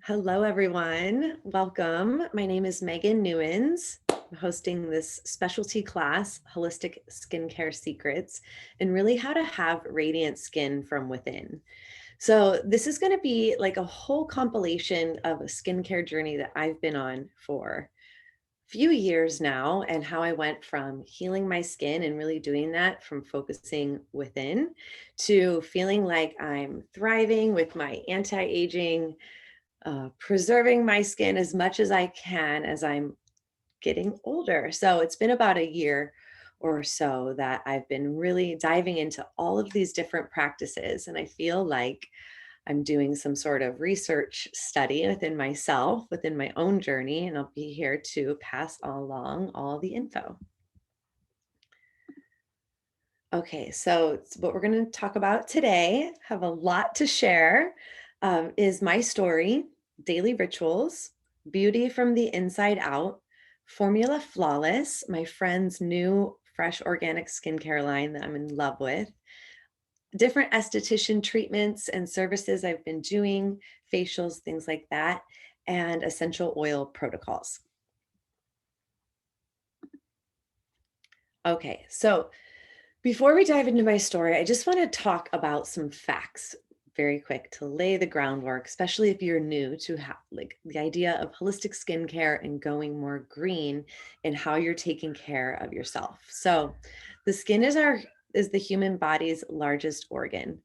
Hello, everyone. Welcome. My name is Megan Newens. I'm hosting this specialty class, Holistic Skincare Secrets, and really how to have radiant skin from within. So, this is going to be like a whole compilation of a skincare journey that I've been on for a few years now, and how I went from healing my skin and really doing that from focusing within to feeling like I'm thriving with my anti aging preserving my skin as much as I can as I'm getting older. So it's been about a year or so that I've been really diving into all of these different practices. And I feel like I'm doing some sort of research study within myself, within my own journey, and I'll be here to pass along all the info. Okay, so what we're going to talk about today, have a lot to share, is my story, daily rituals, beauty from the inside out, Formula Flawless, my friend's new fresh organic skincare line that I'm in love with, different esthetician treatments and services I've been doing, facials, things like that, and essential oil protocols. Okay, so before we dive into my story, I just want to talk about some facts very quick to lay the groundwork, especially if you're new to like the idea of holistic skincare and going more green and how you're taking care of yourself. So, the skin is the human body's largest organ.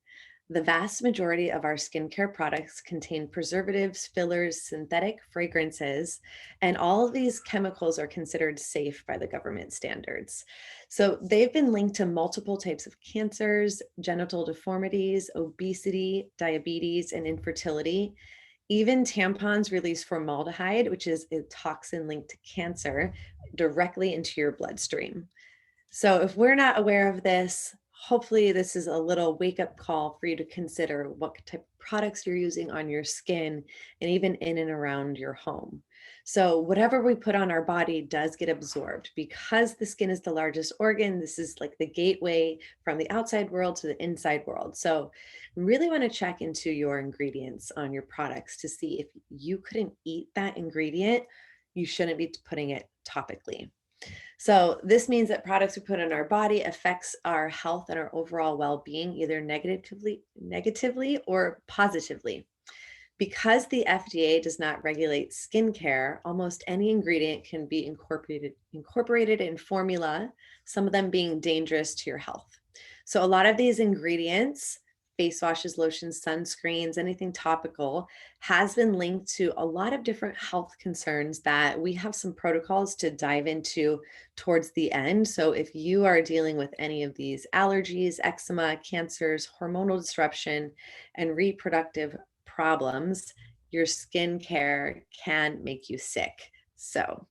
The vast majority of our skincare products contain preservatives, fillers, synthetic fragrances, and all of these chemicals are considered safe by the government standards. So they've been linked to multiple types of cancers, genital deformities, obesity, diabetes, and infertility. Even tampons release formaldehyde, which is a toxin linked to cancer, directly into your bloodstream. So if we're not aware of this, hopefully this is a little wake up call for you to consider what type of products you're using on your skin and even in and around your home. So whatever we put on our body does get absorbed because the skin is the largest organ. This is like the gateway from the outside world to the inside world. So we really want to check into your ingredients on your products to see if you couldn't eat that ingredient, you shouldn't be putting it topically. So this means that products we put on our body affects our health and our overall well-being, either negatively or positively. Because the FDA does not regulate skincare, almost any ingredient can be incorporated in formula, some of them being dangerous to your health. So a lot of these ingredients, face washes, lotions, sunscreens, anything topical, has been linked to a lot of different health concerns that we have some protocols to dive into towards the end. So if you are dealing with any of these allergies, eczema, cancers, hormonal disruption, and reproductive problems, your skincare can make you sick. So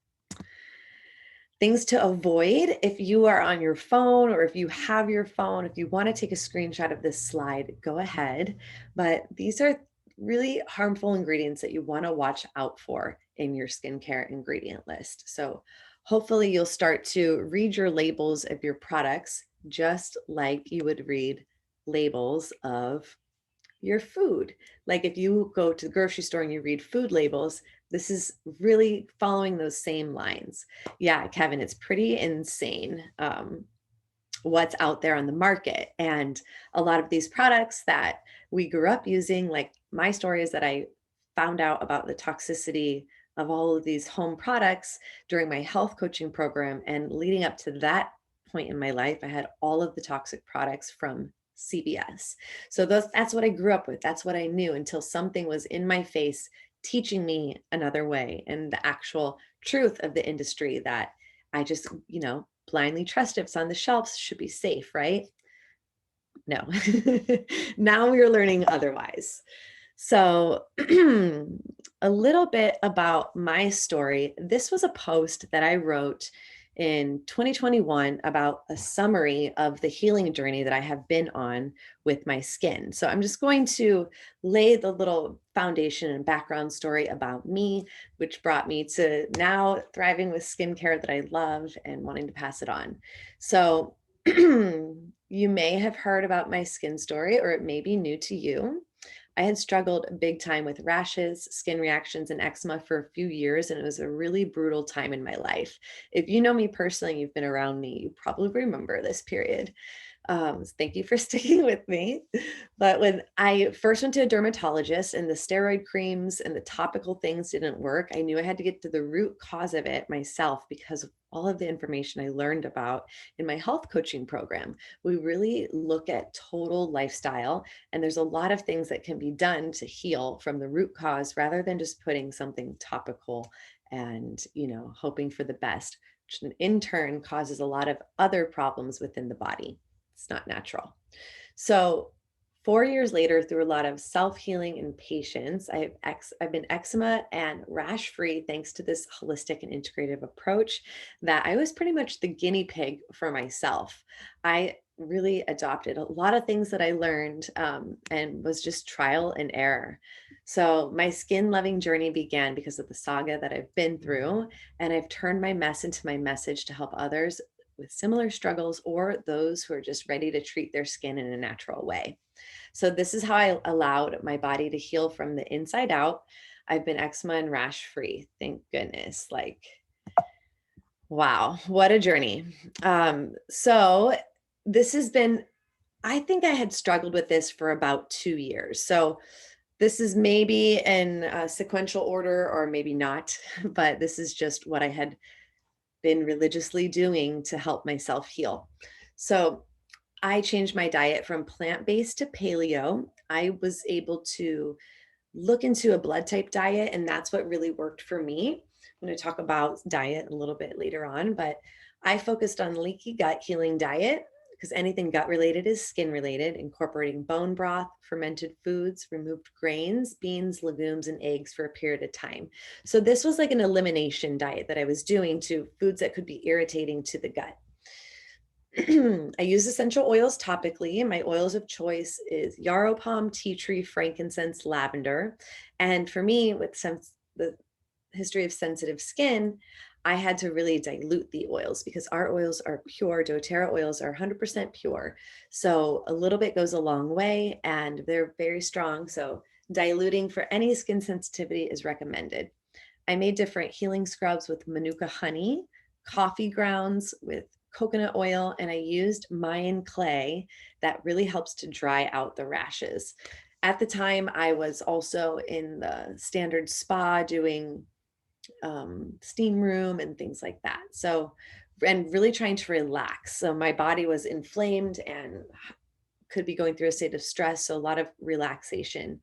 things to avoid if you are on your phone or if you have your phone, if you want to take a screenshot of this slide, go ahead. But these are really harmful ingredients that you want to watch out for in your skincare ingredient list. So hopefully you'll start to read your labels of your products just like you would read labels of your food. Like if you go to the grocery store and you read food labels, this is really following those same lines. Yeah, Kevin, it's pretty insane what's out there on the market. And a lot of these products that we grew up using, like my story is that I found out about the toxicity of all of these home products during my health coaching program. And leading up to that point in my life, I had all of the toxic products from CVS. So that's what I grew up with. That's what I knew until something was in my face teaching me another way and the actual truth of the industry that I just, blindly trust if it's on the shelves should be safe, right? No. Now we are learning otherwise. So, a little bit about my story. This was a post that I wrote in 2021 about a summary of the healing journey that I have been on with my skin. So, I'm just going to lay the little foundation and background story about me, which brought me to now thriving with skincare that I love and wanting to pass it on. So, you may have heard about my skin story, or it may be new to you. I had struggled big time with rashes, skin reactions, and eczema for a few years, and it was a really brutal time in my life. If you know me personally, you've been around me, you probably remember this period. Thank you for sticking with me. But when I first went to a dermatologist and the steroid creams and the topical things didn't work, I knew I had to get to the root cause of it myself because of all of the information I learned about in my health coaching program. We really look at total lifestyle, and there's a lot of things that can be done to heal from the root cause rather than just putting something topical and, hoping for the best, which in turn causes a lot of other problems within the body. It's not natural. So 4 years later, through a lot of self-healing and patience, I've been eczema and rash free thanks to this holistic and integrative approach that I was pretty much the guinea pig for myself. I really adopted a lot of things that I learned, and was just trial and error. So my skin loving journey began because of the saga that I've been through, and I've turned my mess into my message to help others with similar struggles or those who are just ready to treat their skin in a natural way. So this is how I allowed my body to heal from the inside out. I've been eczema and rash free. Thank goodness. Like, wow, what a journey. So this has been, I think I had struggled with this for about 2 years. So this is maybe in a sequential order or maybe not, but this is just what I had been religiously doing to help myself heal. So I changed my diet from plant-based to paleo. I was able to look into a blood type diet, and that's what really worked for me. I'm going to talk about diet a little bit later on, but I focused on leaky gut healing diet because anything gut related is skin related, incorporating bone broth, fermented foods, removed grains, beans, legumes, and eggs for a period of time. So this was like an elimination diet that I was doing to foods that could be irritating to the gut. I use essential oils topically, and my oils of choice is yarrow palm, tea tree, frankincense, lavender. And for me, with the history of sensitive skin, I had to really dilute the oils because our oils are pure. doTERRA oils are 100% pure. So a little bit goes a long way, and they're very strong. So diluting for any skin sensitivity is recommended. I made different healing scrubs with manuka honey, coffee grounds with coconut oil, and I used Mayan clay that really helps to dry out the rashes. At the time, I was also in the standard spa doing steam room and things like that. So, and really trying to relax. So my body was inflamed and could be going through a state of stress. So a lot of relaxation,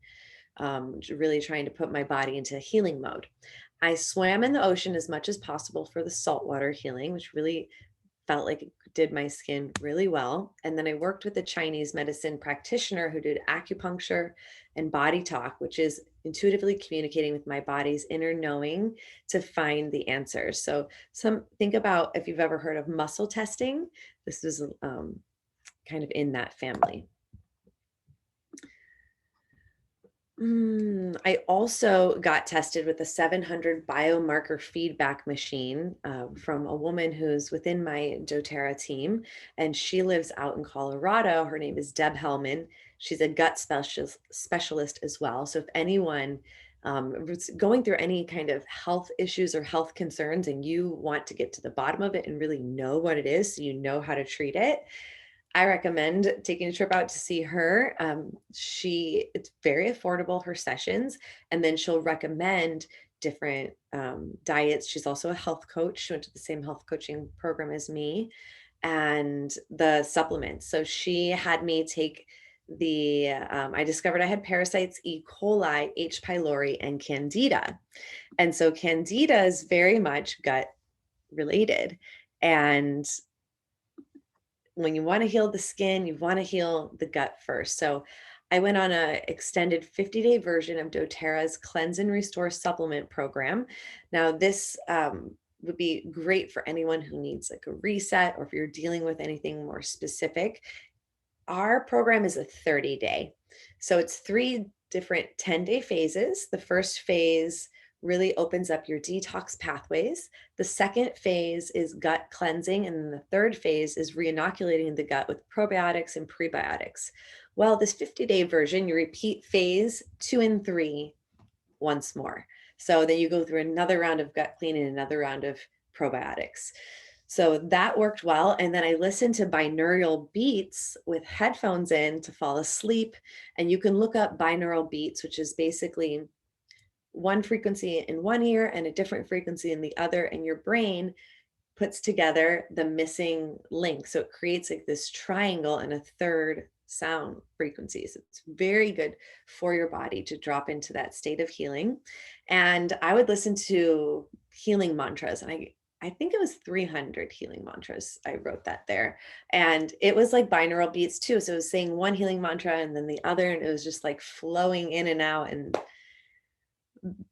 really trying to put my body into healing mode. I swam in the ocean as much as possible for the saltwater healing, which really felt like it did my skin really well. And then I worked with a Chinese medicine practitioner who did acupuncture and body talk, which is intuitively communicating with my body's inner knowing to find the answers. So think about if you've ever heard of muscle testing. This is kind of in that family. I also got tested with a 700 biomarker feedback machine from a woman who's within my doTERRA team, and she lives out in Colorado. Her name is Deb Hellman. She's a gut specialist as well. So if anyone is going through any kind of health issues or health concerns and you want to get to the bottom of it and really know what it is so you know how to treat it, I recommend taking a trip out to see her. It's very affordable, her sessions, and then she'll recommend different diets. She's also a health coach. She went to the same health coaching program as me, and the supplements. So she had me take I discovered I had parasites, E. coli, H. pylori, and Candida. And so Candida is very much gut related. And when you want to heal the skin, you want to heal the gut first. So I went on an extended 50-day version of doTERRA's Cleanse and Restore supplement program. Now, this would be great for anyone who needs like a reset or if you're dealing with anything more specific. Our program is a 30-day. So it's 3 different 10-day phases. The first phase really opens up your detox pathways. The second phase is gut cleansing. And then the third phase is reinoculating the gut with probiotics and prebiotics. Well, this 50-day version, you repeat phase 2 and 3 once more. So then you go through another round of gut cleaning, another round of probiotics. So that worked well. And then I listened to binaural beats with headphones in to fall asleep. And you can look up binaural beats, which is basically one frequency in one ear and a different frequency in the other, and your brain puts together the missing link. So it creates like this triangle and a third sound frequencies. It's very good for your body to drop into that state of healing. And I would listen to healing mantras, and I think it was 300 healing mantras. I wrote that there. And it was like binaural beats too. So it was saying one healing mantra and then the other, and it was just like flowing in and out. And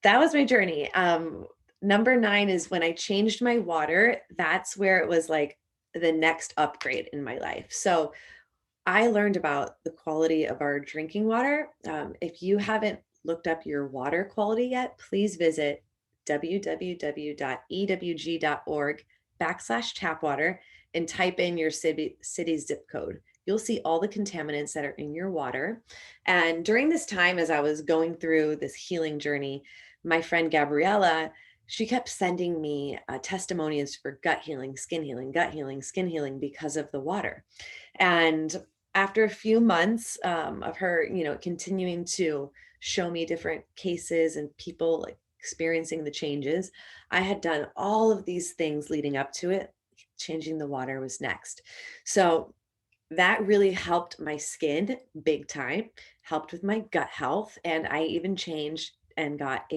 that was my journey. Number 9 is when I changed my water. That's where it was like the next upgrade in my life. So I learned about the quality of our drinking water. If you haven't looked up your water quality yet, please visit www.ewg.org/tapwater and type in your city's zip code. You'll see all the contaminants that are in your water. And during this time, as I was going through this healing journey, my friend Gabriella, she kept sending me testimonials for gut healing, skin healing, gut healing, skin healing because of the water. And after a few months of her, continuing to show me different cases and people like experiencing the changes, I had done all of these things leading up to it. Changing the water was next. So that really helped my skin big time, helped with my gut health. And I even changed and got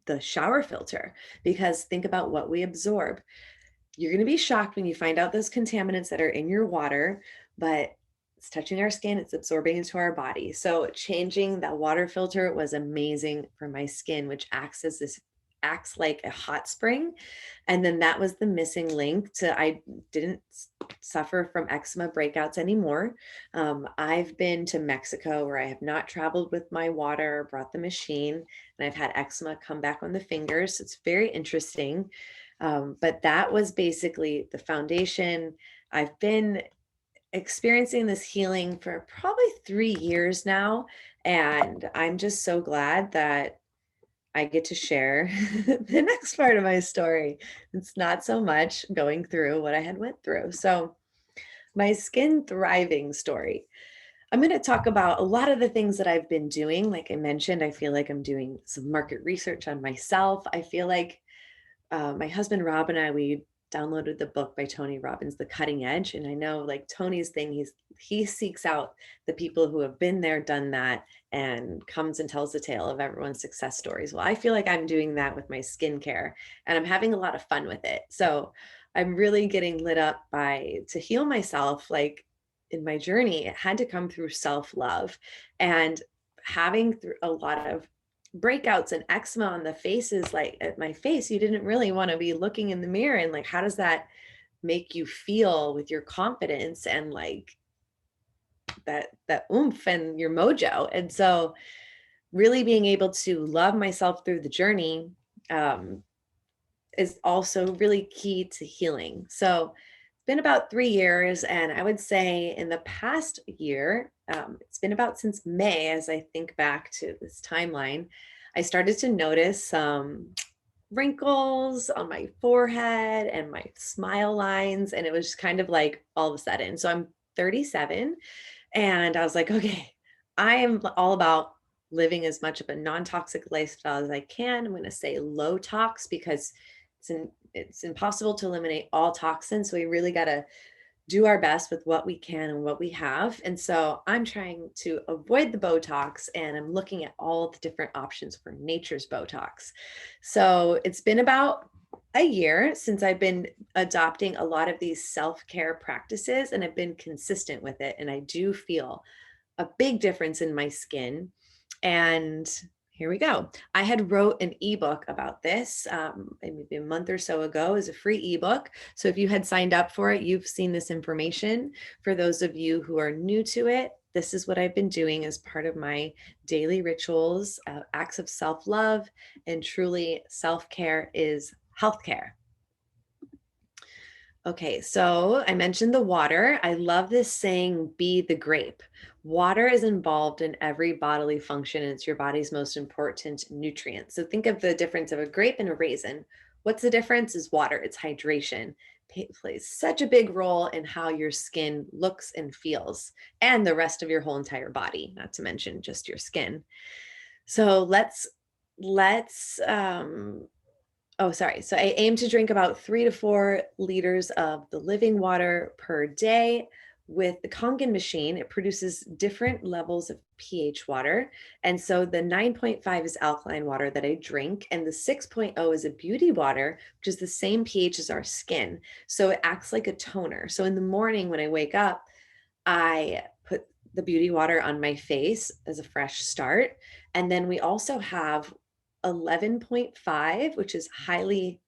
the shower filter, because think about what we absorb. You're going to be shocked when you find out those contaminants that are in your water, but it's touching our skin, it's absorbing into our body. So changing that water filter was amazing for my skin, which acts like a hot spring. And then that was the missing link to I didn't suffer from eczema breakouts anymore. I've been to Mexico where I have not traveled with my water, brought the machine, and I've had eczema come back on the fingers. It's very interesting. But that was basically the foundation. I've been experiencing this healing for probably 3 years now. And I'm just so glad that I get to share the next part of my story. It's not so much going through what I had went through. So my skin thriving story. I'm going to talk about a lot of the things that I've been doing. Like I mentioned, I feel like I'm doing some market research on myself. I feel like my husband Rob and I, we downloaded the book by Tony Robbins, The Cutting Edge. And I know like Tony's thing, he seeks out the people who have been there, done that, and comes and tells the tale of everyone's success stories. Well, I feel like I'm doing that with my skincare, and I'm having a lot of fun with it. So I'm really getting lit up to heal myself. Like in my journey, it had to come through self-love, and having through a lot of breakouts and eczema on the faces, like at my face, you didn't really want to be looking in the mirror and like, how does that make you feel with your confidence and like that oomph and your mojo? And so really being able to love myself through the journey um, is also really key to healing. So it's been about 3 years, and I would say in the past year, it's been about since May, as I think back to this timeline, I started to notice some wrinkles on my forehead and my smile lines, and it was just kind of like all of a sudden. So I'm 37, and I was like, okay, I am all about living as much of a non-toxic lifestyle as I can. I'm going to say low tox because it's impossible to eliminate all toxins. So we really got to do our best with what we can and what we have. And so I'm trying to avoid the Botox, and I'm looking at all the different options for nature's Botox. So it's been about a year since I've been adopting a lot of these self-care practices, and I've been consistent with it. And I do feel a big difference in my skin. And here we go. I had wrote an ebook about this maybe a month or so ago as a free ebook. So if you had signed up for it, you've seen this information. For those of you who are new to it, this is what I've been doing as part of my daily rituals, acts of self-love, and truly self-care is healthcare. Okay, so I mentioned the water. I love this saying, be the grape. Water is involved in every bodily function, and it's your body's most important nutrient. So think of the difference of a grape and a raisin. What's the difference? Is water, it's hydration. Plays such a big role in how your skin looks and feels, and the rest of your whole entire body, not to mention just your skin. So let's oh, sorry. So I aim to drink about 3 to 4 liters of the living water per day. With the Kangen machine, it produces different levels of pH water. And so the 9.5 is alkaline water that I drink, and the 6.0 is a beauty water, which is the same pH as our skin. So it acts like a toner. So in the morning when I wake up, I put the beauty water on my face as a fresh start. And then we also have 11.5, which is highly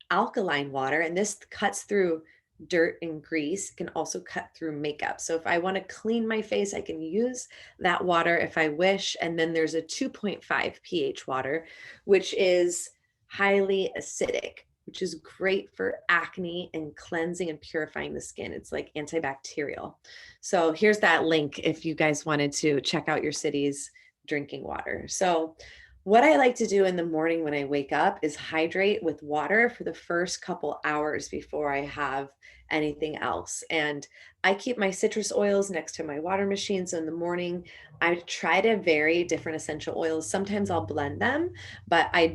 alkaline water. And this cuts through dirt and grease, can also cut through makeup. So if I want to clean my face, I can use that water if I wish. And then there's a 2.5 pH water, which is highly acidic, which is great for acne and cleansing and purifying the skin. It's like antibacterial. So here's that link if you guys wanted to check out your city's drinking water. So what I like to do in the morning when I wake up is hydrate with water for the first couple hours before I have anything else. And I keep my citrus oils next to my water machine. So in the morning, I try to vary different essential oils. Sometimes I'll blend them, but I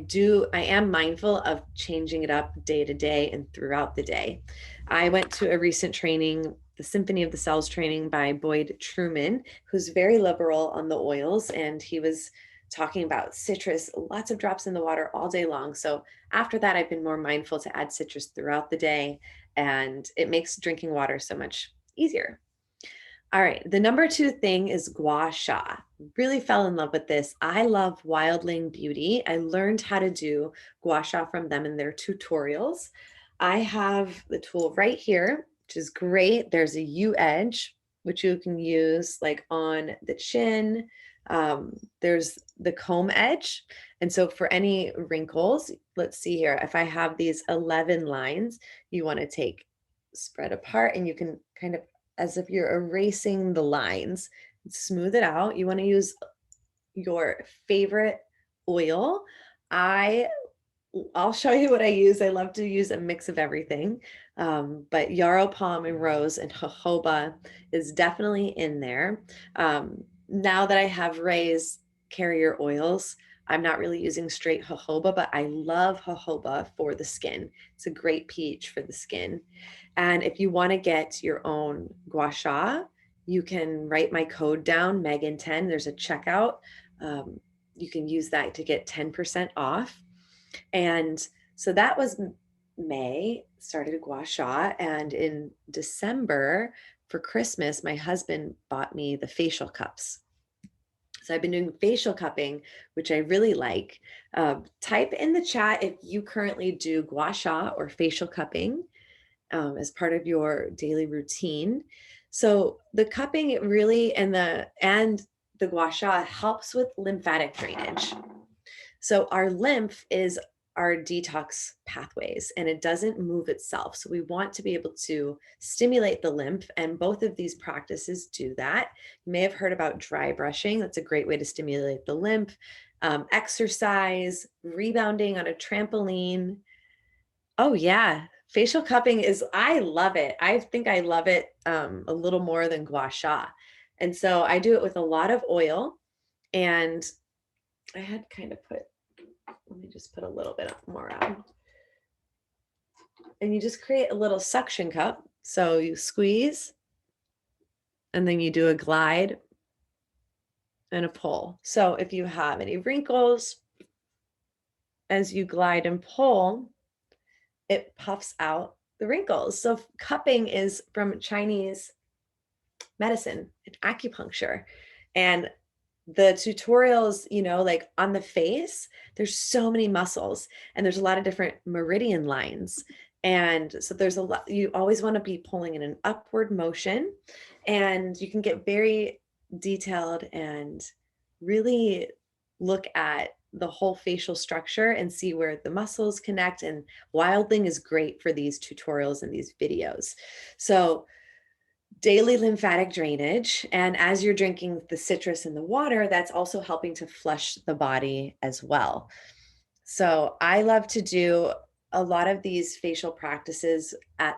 am mindful of changing it up day to day and throughout the day. I went to a recent training, the Symphony of the Cells training by Boyd Truman, who's very liberal on the oils. And he was talking about citrus, lots of drops in the water all day long. So after that, I've been more mindful to add citrus throughout the day, and it makes drinking water so much easier. All right, the number 2 thing is gua sha. Really fell in love with this. I love Wildling Beauty. I learned how to do gua sha from them in their tutorials. I have the tool right here, which is great. There's a U edge, which you can use like on the chin. There's the comb edge. And so for any wrinkles, let's see here, if I have these 11 lines, you want to take spread apart, and you can kind of, as if you're erasing the lines, smooth it out. You want to use your favorite oil. I I'll show you what I use. I love to use a mix of everything. But yarrow palm and rose and jojoba is definitely in there. Now that I have Ray's carrier oils, I'm not really using straight jojoba, but I love jojoba for the skin. It's a great pH for the skin. And if you want to get your own gua sha, you can write my code down, Megan10. There's a checkout. You can use that to get 10% off. And so that was May, started gua sha. And in December for Christmas, my husband bought me the facial cups. So I've been doing facial cupping, which I really like. Type in the chat if you currently do gua sha or facial cupping as part of your daily routine. So the cupping, it really, and the gua sha helps with lymphatic drainage. So our lymph is our detox pathways, and it doesn't move itself. So we want to be able to stimulate the lymph, and both of these practices do that. You may have heard about dry brushing. That's a great way to stimulate the lymph. Exercise, rebounding on a trampoline. Oh yeah, facial cupping is, I love it. I think I love it a little more than gua sha. And so I do it with a lot of oil, and I had kind of put, let me just put a little bit more on. And you just create a little suction cup. So you squeeze, and then you do a glide and a pull. So if you have any wrinkles, as you glide and pull, it puffs out the wrinkles. So cupping is from Chinese medicine and acupuncture. And the tutorials, like on the face, there's so many muscles, and there's a lot of different meridian lines. And so there's a lot, you always want to be pulling in an upward motion, and you can get very detailed and really look at the whole facial structure and see where the muscles connect. And Wildling is great for these tutorials and these videos. So daily lymphatic drainage. And as you're drinking the citrus in the water, that's also helping to flush the body as well. So I love to do a lot of these facial practices at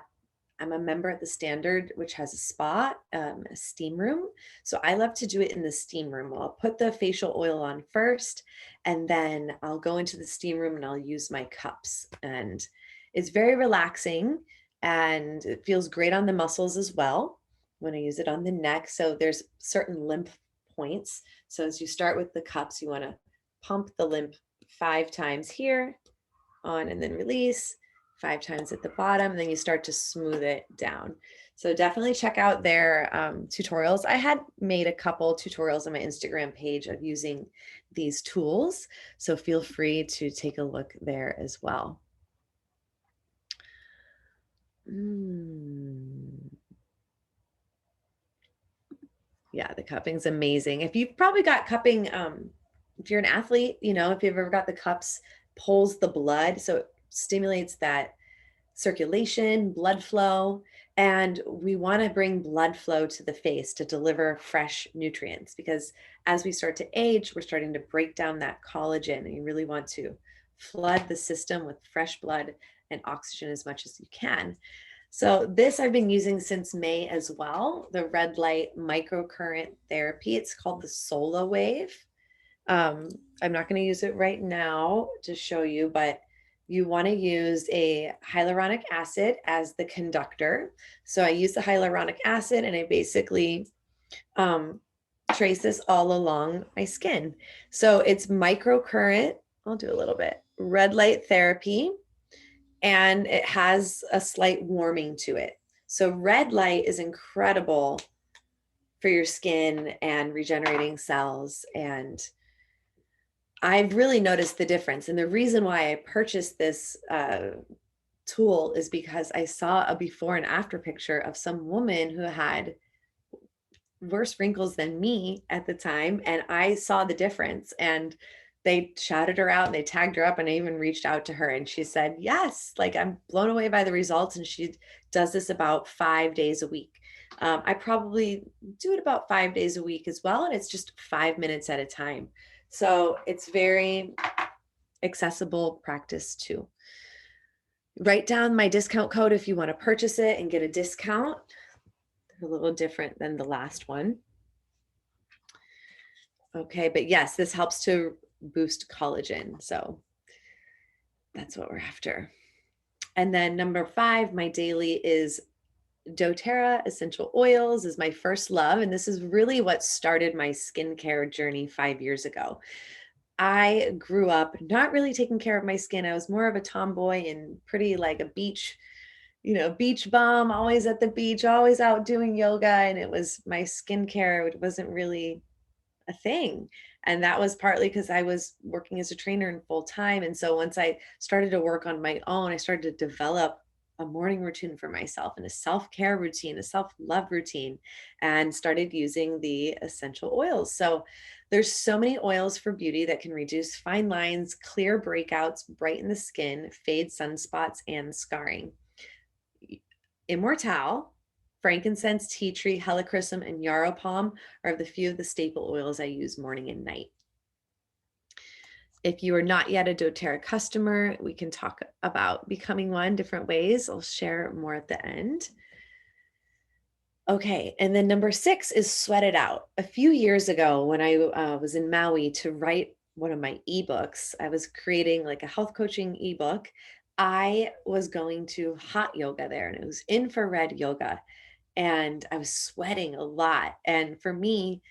I'm a member at the Standard, which has a spa, a steam room. So I love to do it in the steam room. I'll put the facial oil on first, and then I'll go into the steam room and I'll use my cups. And it's very relaxing and it feels great on the muscles as well when I use it on the neck. So there's certain lymph points. So as you start with the cups, you want to pump the lymph 5 times here, on and then release 5 times at the bottom, and then you start to smooth it down. So definitely check out their tutorials. I had made a couple tutorials on my Instagram page of using these tools, so feel free to take a look there as well. Yeah, the cupping's amazing. If you've probably got cupping, if you're an athlete, you know, if you've ever got the cups, pulls the blood, so it stimulates that circulation, blood flow, and we want to bring blood flow to the face to deliver fresh nutrients, because as we start to age, we're starting to break down that collagen, and you really want to flood the system with fresh blood and oxygen as much as you can. So this I've been using since May as well, the red light microcurrent therapy. It's called the Sola Wave. I'm not going to use it right now to show you, but you want to use a hyaluronic acid as the conductor. So I use the hyaluronic acid and I basically trace this all along my skin. So it's microcurrent. I'll do a little bit. Red light therapy. And it has a slight warming to it. So red light is incredible for your skin and regenerating cells. And I've really noticed the difference. And the reason why I purchased this tool is because I saw a before and after picture of some woman who had worse wrinkles than me at the time. And I saw the difference. And they shouted her out and they tagged her up, and I even reached out to her and she said, yes, like I'm blown away by the results. And she does this about 5 days a week. I probably do it about 5 days a week as well. And it's just 5 minutes at a time. So it's very accessible practice too. Write down my discount code if you want to purchase it and get a discount. They're a little different than the last one. Okay, but yes, this helps to boost collagen. So that's what we're after. And then number 5, my daily is doTERRA essential oils is my first love. And this is really what started my skincare journey 5 years ago. I grew up not really taking care of my skin. I was more of a tomboy and pretty like a beach, beach bum, always at the beach, always out doing yoga. And it was my skincare, it wasn't really a thing. And that was partly because I was working as a trainer in full time. And so once I started to work on my own, I started to develop a morning routine for myself and a self-care routine, a self-love routine, and started using the essential oils. So there's so many oils for beauty that can reduce fine lines, clear breakouts, brighten the skin, fade sunspots, and scarring. Immortelle, frankincense, tea tree, helichrysum, and yarrow palm are the few of the staple oils I use morning and night. If you are not yet a doTERRA customer, we can talk about becoming one, different ways. I'll share more at the end. Okay, and then number 6 is sweat it out. A few years ago when I was in Maui to write one of my ebooks, I was creating like a health coaching ebook. I was going to hot yoga there, and it was infrared yoga. And I was sweating a lot. And for me,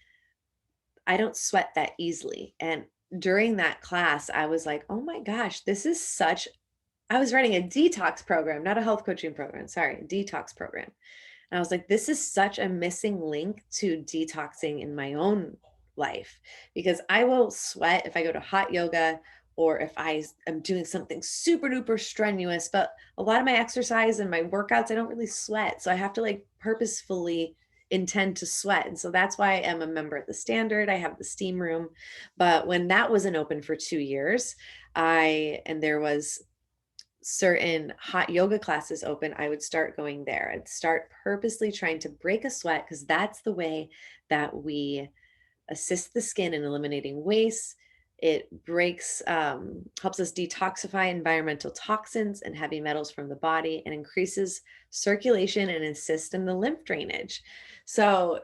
I don't sweat that easily. And during that class, I was like, oh my gosh, I was writing a detox program, not a health coaching program. Sorry, a detox program. And I was like, this is such a missing link to detoxing in my own life, because I will sweat if I go to hot yoga or if I am doing something super duper strenuous, but a lot of my exercise and my workouts, I don't really sweat. So I have to like purposefully intend to sweat. And so that's why I am a member at the Standard. I have the steam room. But when that wasn't open for 2 years, and there was certain hot yoga classes open, I would start going there. I'd start purposely trying to break a sweat because that's the way that we assist the skin in eliminating waste. It helps us detoxify environmental toxins and heavy metals from the body and increases circulation and assist in the lymph drainage. So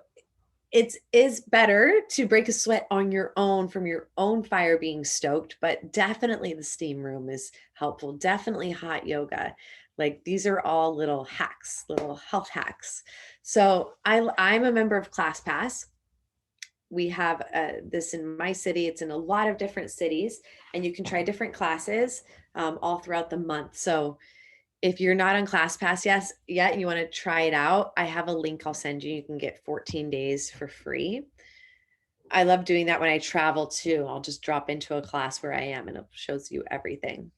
it is better to break a sweat on your own from your own fire being stoked, but definitely the steam room is helpful. Definitely hot yoga. Like these are all little hacks, little health hacks. So I'm a member of ClassPass. We have this in my city. It's in a lot of different cities, and you can try different classes all throughout the month. So if you're not on ClassPass yet and you want to try it out, I have a link I'll send you. You can get 14 days for free. I love doing that when I travel too. I'll just drop into a class where I am and it shows you everything.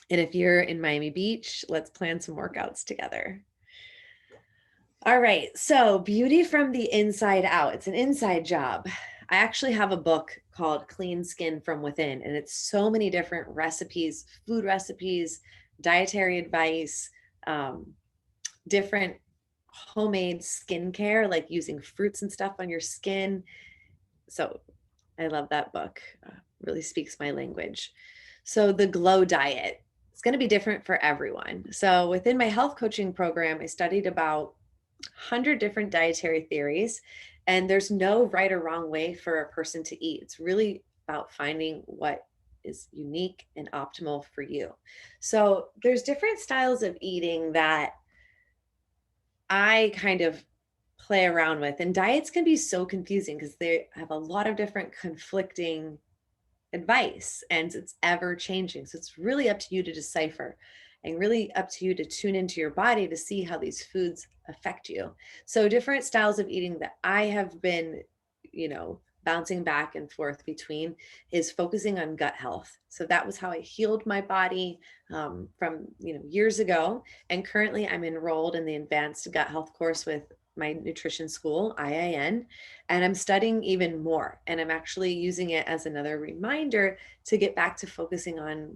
And if you're in Miami Beach, let's plan some workouts together. All right, so beauty from the inside out. It's an inside job. I actually have a book called Clean Skin from Within, and it's so many different recipes, food recipes, dietary advice, different homemade skincare, like using fruits and stuff on your skin. So I love that book. Really speaks my language. So the glow diet, it's going to be different for everyone. So within my health coaching program, I studied about 100 different dietary theories, and there's no right or wrong way for a person to eat. It's really about finding what is unique and optimal for you. So there's different styles of eating that I kind of play around with, and diets can be so confusing because they have a lot of different conflicting advice and it's ever changing. So it's really up to you to decipher and really up to you to tune into your body to see how these foods affect you. So different styles of eating that I have been, bouncing back and forth between is focusing on gut health. So that was how I healed my body from years ago. And currently I'm enrolled in the advanced gut health course with my nutrition school, IIN, and I'm studying even more. And I'm actually using it as another reminder to get back to focusing on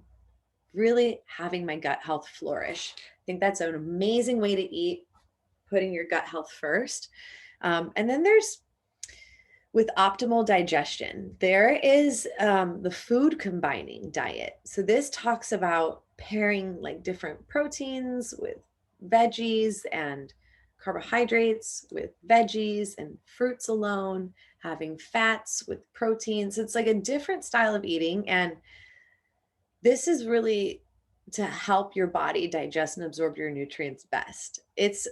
really having my gut health flourish. I think that's an amazing way to eat, putting your gut health first. And then there's with optimal digestion, there is the food combining diet. So this talks about pairing like different proteins with veggies and carbohydrates with veggies and fruits alone, having fats with proteins. It's like a different style of eating. And this is really to help your body digest and absorb your nutrients best. It's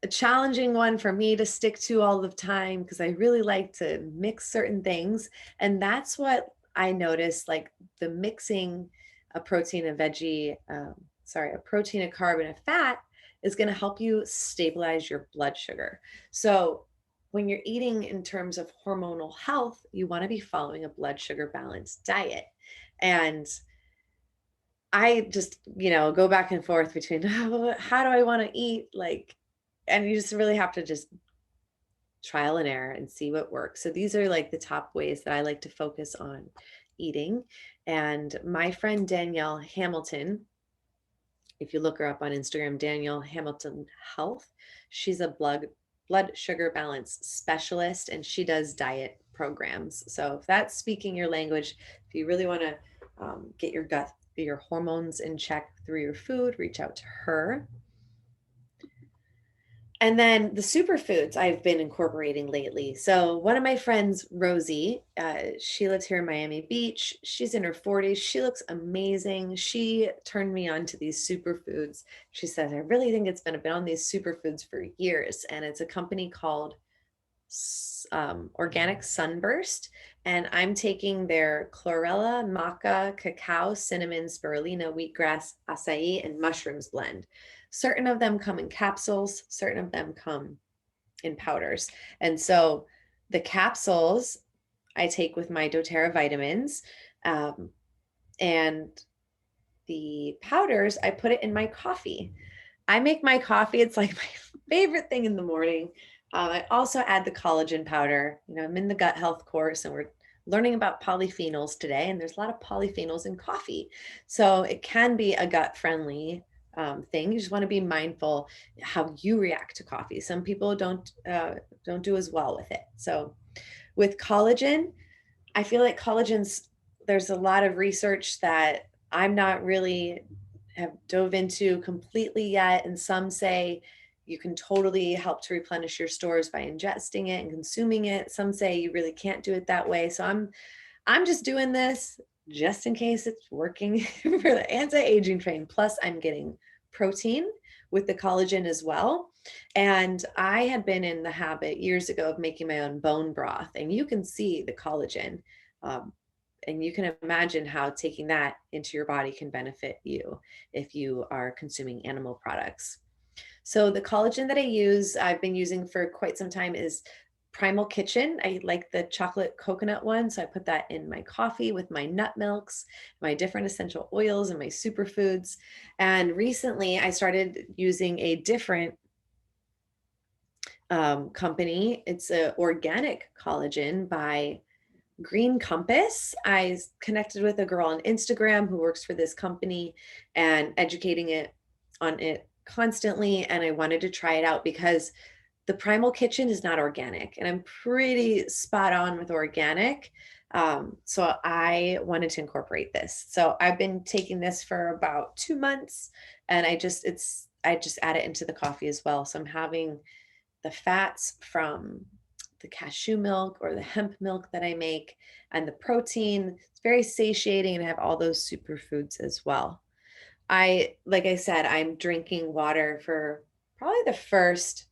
a challenging one for me to stick to all the time because I really like to mix certain things. And that's what I noticed, like the mixing a protein, a veggie, a protein, a carb, and a fat is going to help you stabilize your blood sugar. So when you're eating in terms of hormonal health, you want to be following a blood sugar balanced diet. And I just, go back and forth between how do I want to eat? And you just really have to just trial and error and see what works. So these are like the top ways that I like to focus on eating. And my friend Danielle Hamilton, if you look her up on Instagram, Danielle Hamilton Health, she's a blood sugar balance specialist and she does diet programs. So if that's speaking your language, if you really want to get your hormones in check through your food, reach out to her. And then the superfoods I've been incorporating lately. So one of my friends, Rosie, she lives here in Miami Beach. She's in her 40s. She looks amazing. She turned me on to these superfoods. She says, I really think it's been on these superfoods for years. And it's a company called Organic Sunburst. And I'm taking their chlorella, maca, cacao, cinnamon, spirulina, wheatgrass, acai, and mushrooms blend. Certain of them come in capsules, certain of them come in powders. And so the capsules I take with my doTERRA vitamins, and the powders, I put it in my coffee. I make my coffee. It's like my favorite thing in the morning. I also add the collagen powder. I'm in the gut health course and we're learning about polyphenols today, and there's a lot of polyphenols in coffee. So it can be a gut friendly thing. You just want to be mindful how you react to coffee. Some people don't do as well with it. So with collagen, I feel like there's a lot of research that I'm not really have dove into completely yet. And some say you can totally help to replenish your stores by ingesting it and consuming it. Some say you really can't do it that way. So I'm just doing this just in case it's working for the anti-aging train. Plus I'm getting protein with the collagen as well. And I had been in the habit years ago of making my own bone broth, and you can see the collagen. Um, and you can imagine how taking that into your body can benefit you if you are consuming animal products. So the collagen that I've been using for quite some time is Primal Kitchen. I like the chocolate coconut one. So I put that in my coffee with my nut milks, my different essential oils, and my superfoods. And recently I started using a different company. It's a organic collagen by Green Compass. I connected with a girl on Instagram who works for this company and educating it on it constantly. And I wanted to try it out because the Primal Kitchen is not organic, and I'm pretty spot on with organic. So I wanted to incorporate this. So I've been taking this for about 2 months, and I just add it into the coffee as well. So I'm having the fats from the cashew milk or the hemp milk that I make, and the protein. It's very satiating, and I have all those superfoods as well. Like I said, I'm drinking water for probably the first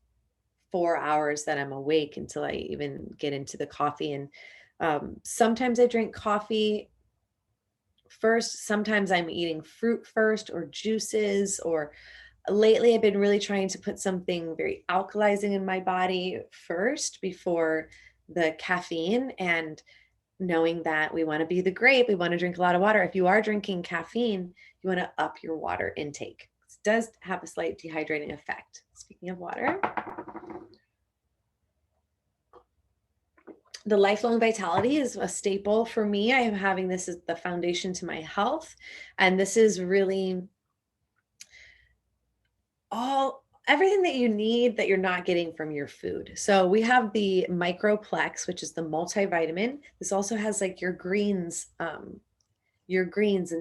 4 hours that I'm awake until I even get into the coffee. And sometimes I drink coffee first. Sometimes I'm eating fruit first or juices, or lately I've been really trying to put something very alkalizing in my body first before the caffeine. And knowing that we want to be the grape, we want to drink a lot of water. If you are drinking caffeine, you want to up your water intake. It does have a slight dehydrating effect. Speaking of water, the lifelong vitality is a staple for me. I am having this as the foundation to my health. And this is really everything that you need that you're not getting from your food. So we have the microplex, which is the multivitamin. This also has like your greens and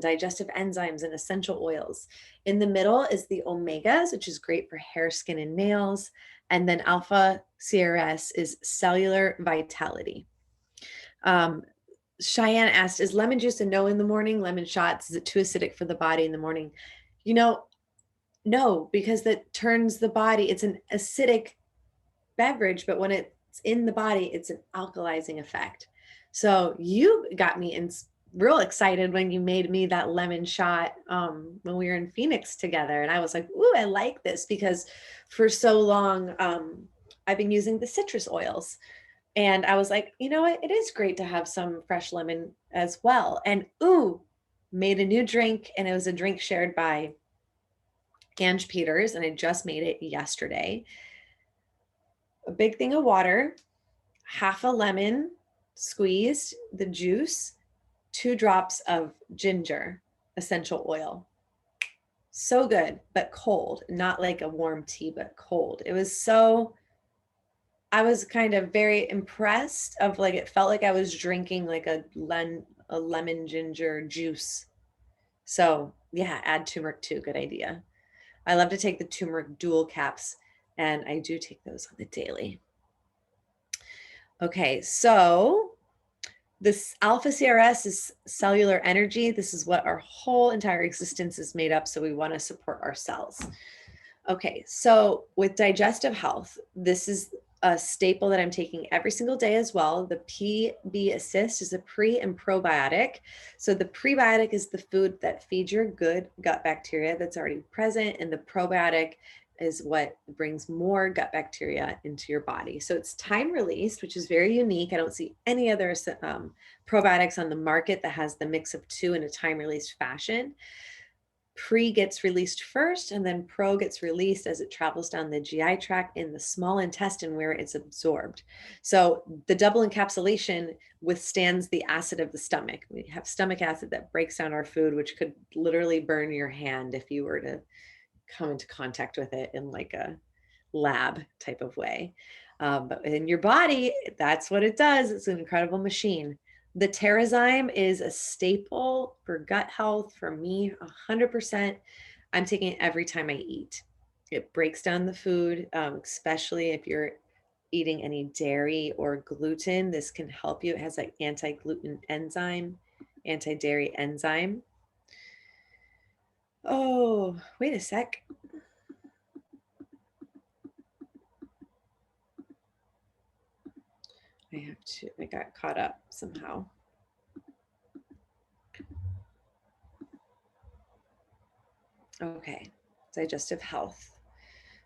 digestive enzymes and essential oils. In the middle is the omegas, which is great for hair, skin, and nails. And then alpha CRS is cellular vitality. Um, Cheyenne asked, is lemon juice a no in the morning? Lemon shots, is it too acidic for the body in the morning? You know, no, because that turns the body, it's an acidic beverage, but when it's in the body, it's an alkalizing effect. So you got me real excited when you made me that lemon shot when we were in Phoenix together. And I was like, ooh, I like this, because for so long, I've been using the citrus oils. And I was like, you know what? It is great to have some fresh lemon as well. And ooh, made a new drink, and it was a drink shared by Ange Peters, and I just made it yesterday. A big thing of water, half a lemon squeezed, the juice, 2 drops of ginger essential oil. So good, but cold, not like a warm tea, but cold. I was kind of very impressed of, like, it felt like I was drinking like a lemon ginger juice. So yeah, add turmeric too. Good idea. I love to take the turmeric dual caps, and I do take those on the daily. Okay, so this alpha CRS is cellular energy. This is what our whole entire existence is made up. So we want to support our cells. Okay, so with digestive health, this is a staple that I'm taking every single day as well. The PB Assist is a pre and probiotic. So the prebiotic is the food that feeds your good gut bacteria that's already present, and the probiotic is what brings more gut bacteria into your body. So it's time released, which is very unique. I don't see any other probiotics on the market that has the mix of two in a time released fashion. Pre gets released first, and then pro gets released as it travels down the GI tract in the small intestine where it's absorbed. So the double encapsulation withstands the acid of the stomach. We have stomach acid that breaks down our food, which could literally burn your hand if you were to come into contact with it in like a lab type of way. But in your body, that's what it does. It's an incredible machine. The Terrazyme is a staple for gut health for me, 100%. I'm taking it every time I eat. It breaks down the food, especially if you're eating any dairy or gluten. This can help you. It has like anti-gluten enzyme, anti-dairy enzyme. Oh, wait a sec. I got caught up somehow. Okay, digestive health.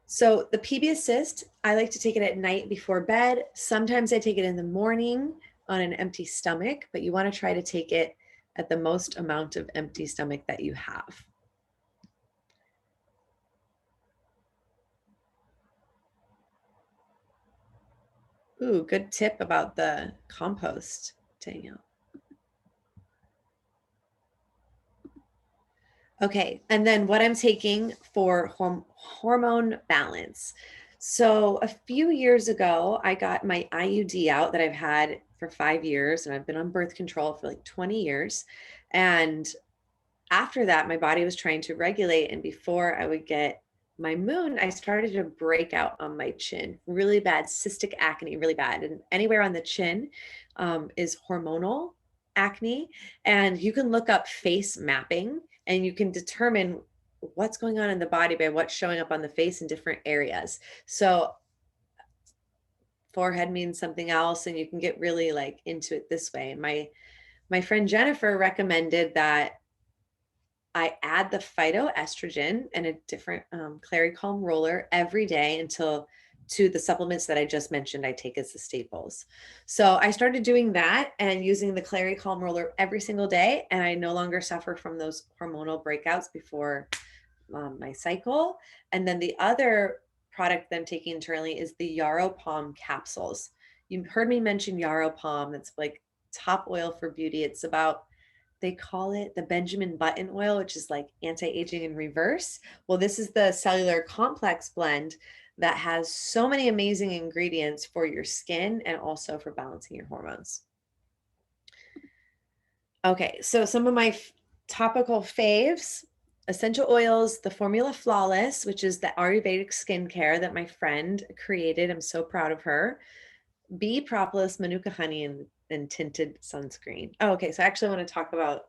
So the PB Assist, I like to take it at night before bed. Sometimes I take it in the morning on an empty stomach, but you want to try to take it at the most amount of empty stomach that you have. Ooh, good tip about the compost, Danielle. Okay, and then what I'm taking for hormone balance. So a few years ago, I got my IUD out that I've had for 5 years, and I've been on birth control for like 20 years. And after that, my body was trying to regulate. And before I would get my moon, I started to break out on my chin, really bad cystic acne, really bad. And anywhere on the chin is hormonal acne. And you can look up face mapping and you can determine what's going on in the body by what's showing up on the face in different areas. So forehead means something else, and you can get really like into it this way. My friend Jennifer recommended that I add the phytoestrogen and a different Clary Calm roller every day until to the supplements that I just mentioned I take as the staples. So I started doing that and using the Clary Calm roller every single day, and I no longer suffer from those hormonal breakouts before my cycle. And then the other product that I'm taking internally is the Yarrow Palm capsules. You heard me mention Yarrow Palm. That's like top oil for beauty. It's about, they call it the Benjamin Button oil, which is like anti-aging in reverse. Well, this is the cellular complex blend that has so many amazing ingredients for your skin and also for balancing your hormones. Okay, so some of my topical faves, essential oils, the Formula Flawless, which is the Ayurvedic skincare that my friend created. I'm so proud of her. Bee Propolis, Manuka honey, and tinted sunscreen. Oh, okay, so I actually want to talk about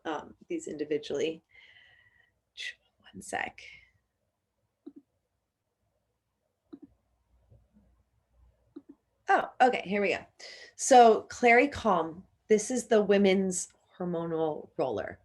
these individually. One sec. Oh, okay, here we go. So Clary Calm, this is the women's hormonal roller.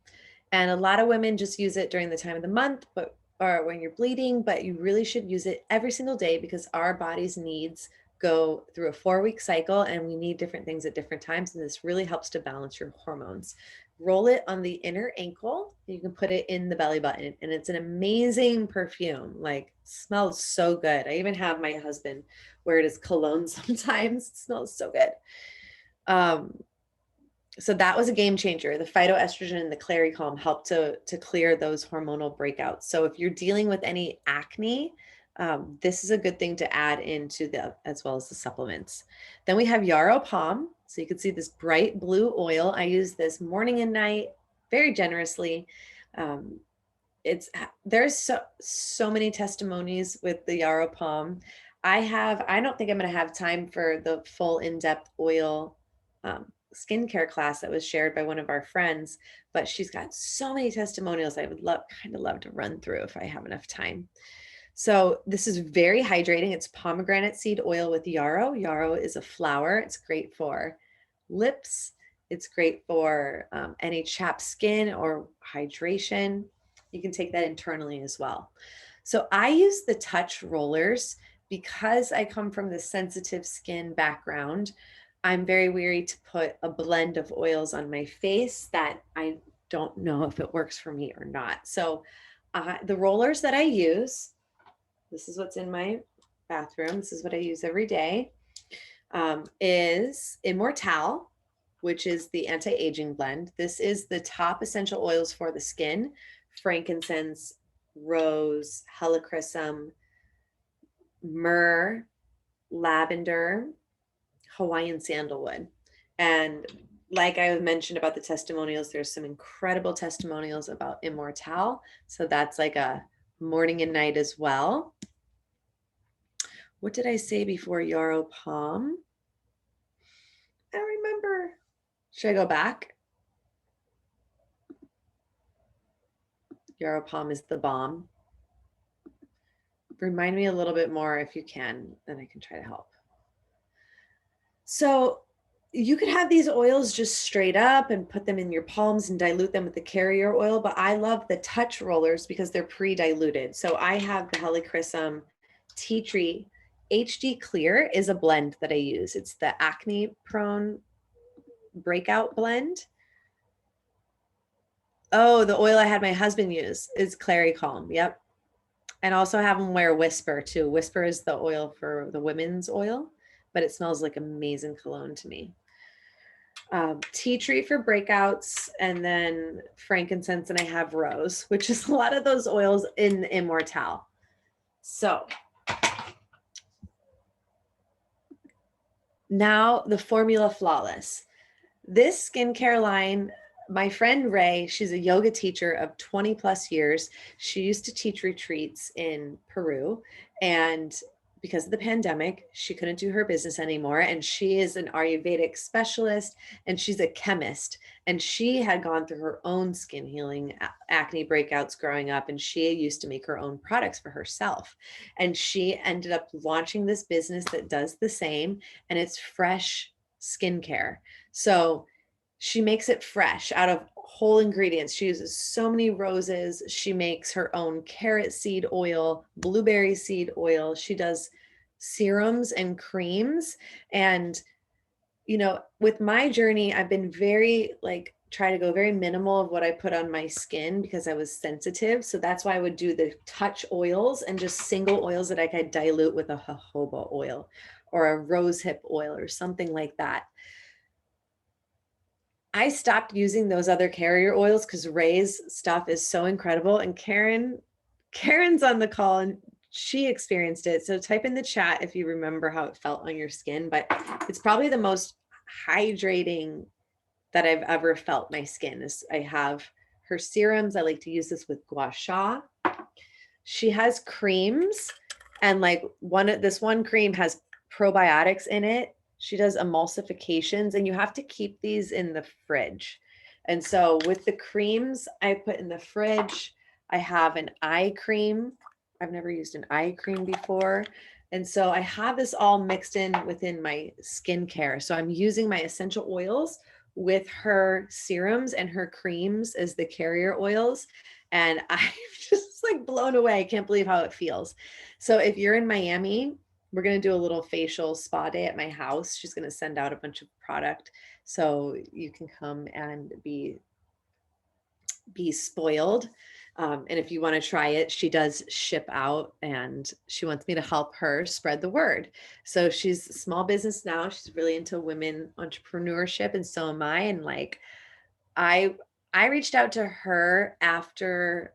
And a lot of women just use it during the time of the month, but or when you're bleeding, but you really should use it every single day because our body's needs go through a 4-week cycle and we need different things at different times. And this really helps to balance your hormones. Roll it on the inner ankle. You can put it in the belly button, and it's an amazing perfume. Like, smells so good. I even have my husband wear it as cologne sometimes. It smells so good. So that was a game changer. The phytoestrogen and the Clary Calm helped to clear those hormonal breakouts. So if you're dealing with any acne, this is a good thing to add into the, as well as the supplements. Then we have Yarrow Palm. So you can see this bright blue oil. I use this morning and night very generously. There's so many testimonies with the Yarrow Palm. I don't think I'm going to have time for the full in-depth oil skincare class that was shared by one of our friends, but she's got so many testimonials I would kind of love to run through if I have enough time. So this is very hydrating. It's pomegranate seed oil with yarrow. Yarrow is a flower. It's great for lips. It's great for any chapped skin or hydration. You can take that internally as well. So I use the touch rollers because I come from the sensitive skin background. I'm very weary to put a blend of oils on my face that I don't know if it works for me or not. So The rollers that I use, this is what's in my bathroom. This is what I use every day, is Immortelle, which is the anti-aging blend. This is the top essential oils for the skin: frankincense, rose, helichrysum, myrrh, lavender, Hawaiian sandalwood. And like I mentioned about the testimonials, there's some incredible testimonials about Immortelle. So that's like a morning and night as well. What did I say before Yarrow Palm? I don't remember. Should I go back? Yarrow Palm is the bomb. Remind me a little bit more if you can, then I can try to help. So you could have these oils just straight up and put them in your palms and dilute them with the carrier oil, but I love the touch rollers because they're pre-diluted. So I have the helichrysum tea tree. HD Clear is a blend that I use. It's the acne prone breakout blend. Oh, the oil I had my husband use is Clary Calm. Yep. And also have them wear Whisper too. Whisper is the oil for the women's oil, but it smells like amazing cologne to me. Tea tree for breakouts, and then frankincense, and I have rose, which is a lot of those oils in Immortelle. So now the Formula Flawless. This skincare line, my friend Ray, she's a yoga teacher of 20 plus years. She used to teach retreats in Peru, and because of the pandemic, she couldn't do her business anymore. And she is an Ayurvedic specialist, and she's a chemist. And she had gone through her own skin healing acne breakouts growing up, and she used to make her own products for herself. And she ended up launching this business that does the same, and it's fresh skincare. So she makes it fresh out of whole ingredients. She uses so many roses. She makes her own carrot seed oil, blueberry seed oil. She does serums and creams. And, you know, with my journey, I've been very try to go very minimal of what I put on my skin because I was sensitive. So that's why I would do the touch oils and just single oils that I could dilute with a jojoba oil or a rosehip oil or something like that. I stopped using those other carrier oils because Ray's stuff is so incredible. And Karen's on the call and she experienced it. So type in the chat if you remember how it felt on your skin, but it's probably the most hydrating that I've ever felt my skin. Is I have her serums. I like to use this with gua sha. She has creams, and this one cream has probiotics in it. She does emulsifications, and you have to keep these in the fridge. And so with the creams I put in the fridge, I have an eye cream. I've never used an eye cream before. And so I have this all mixed in within my skincare. So I'm using my essential oils with her serums and her creams as the carrier oils. And I'm just blown away. I can't believe how it feels. So if you're in Miami, we're going to do a little facial spa day at my house. She's going to send out a bunch of product so you can come and be spoiled. And if you want to try it, she does ship out, and she wants me to help her spread the word. So she's a small business now. She's really into women entrepreneurship, and so am I. And I reached out to her after